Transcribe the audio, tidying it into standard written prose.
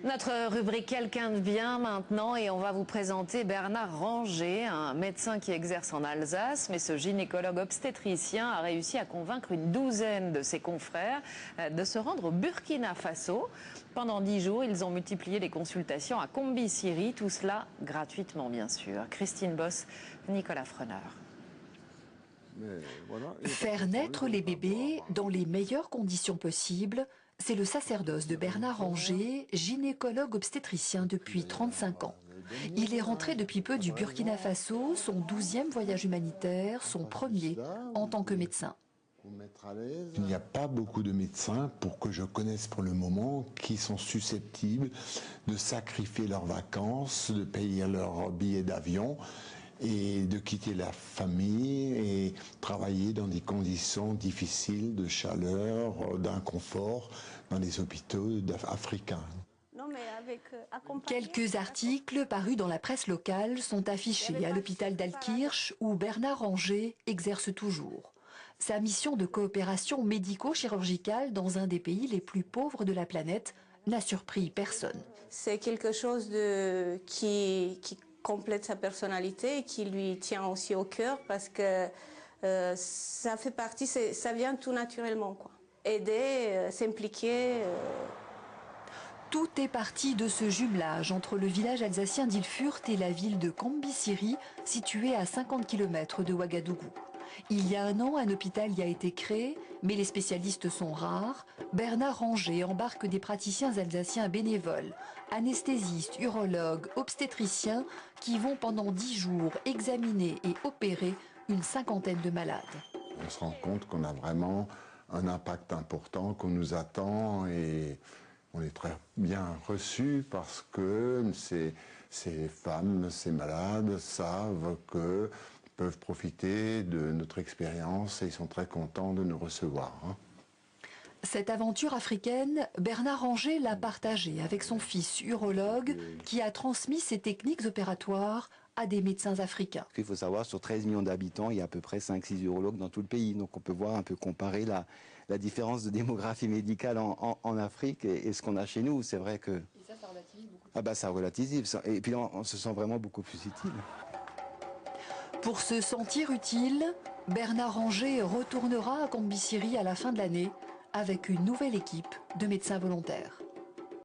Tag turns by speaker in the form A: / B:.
A: Notre rubrique Quelqu'un de bien maintenant et on va vous présenter Bernard Ranger, un médecin qui exerce en Alsace, mais ce gynécologue obstétricien a réussi à convaincre une douzaine de ses confrères de se rendre au Burkina Faso. Pendant 10 jours, ils ont multiplié les consultations à Kombi-Siri, tout cela gratuitement bien sûr. Christine Boss, Nicolas Freneur.
B: Faire naître les bébés dans les meilleures conditions possibles, c'est le sacerdoce de Bernard Ranger, gynécologue obstétricien depuis 35 ans. Il est rentré depuis peu du Burkina Faso, son 12e voyage humanitaire, son premier en tant que médecin.
C: Il n'y a pas beaucoup de médecins, pour que je connaisse pour le moment, qui sont susceptibles de sacrifier leurs vacances, de payer leurs billets d'avion et de quitter la famille et travailler dans des conditions difficiles de chaleur, d'inconfort dans les hôpitaux africains.
B: Quelques articles parus dans la presse locale sont affichés à l'hôpital d'Alkirch où Bernard Ranger exerce toujours. Sa mission de coopération médico-chirurgicale dans un des pays les plus pauvres de la planète n'a surpris personne.
D: C'est quelque chose qui complète sa personnalité et qui lui tient aussi au cœur parce que ça fait partie, ça vient tout naturellement, quoi. Aider, s'impliquer.
B: Tout est parti de ce jumelage entre le village alsacien d'Ilfurt et la ville de Kombi-Siri, située à 50 km de Ouagadougou. Il y a un an, un hôpital y a été créé, mais les spécialistes sont rares. Bernard Ranger embarque des praticiens alsaciens bénévoles, anesthésistes, urologues, obstétriciens, qui vont pendant 10 jours examiner et opérer une cinquantaine de malades.
C: On se rend compte qu'on a vraiment un impact important, qu'on nous attend et on est très bien reçus parce que ces femmes, ces malades savent que peuvent profiter de notre expérience et ils sont très contents de nous recevoir.
B: Cette aventure africaine, Bernard Ranger l'a partagée avec son fils urologue qui a transmis ses techniques opératoires à des médecins africains.
E: Il faut savoir, sur 13 millions d'habitants, il y a à peu près 5-6 urologues dans tout le pays. Donc on peut voir un peu comparer la différence de démographie médicale en Afrique et ce qu'on a chez nous. C'est vrai que... Et ça relativise beaucoup. Ah bah ça relativise. Et puis on se sent vraiment beaucoup plus utile.
B: Pour se sentir utile, Bernard Ranger retournera à Kombi-Siri à la fin de l'année avec une nouvelle équipe de médecins volontaires.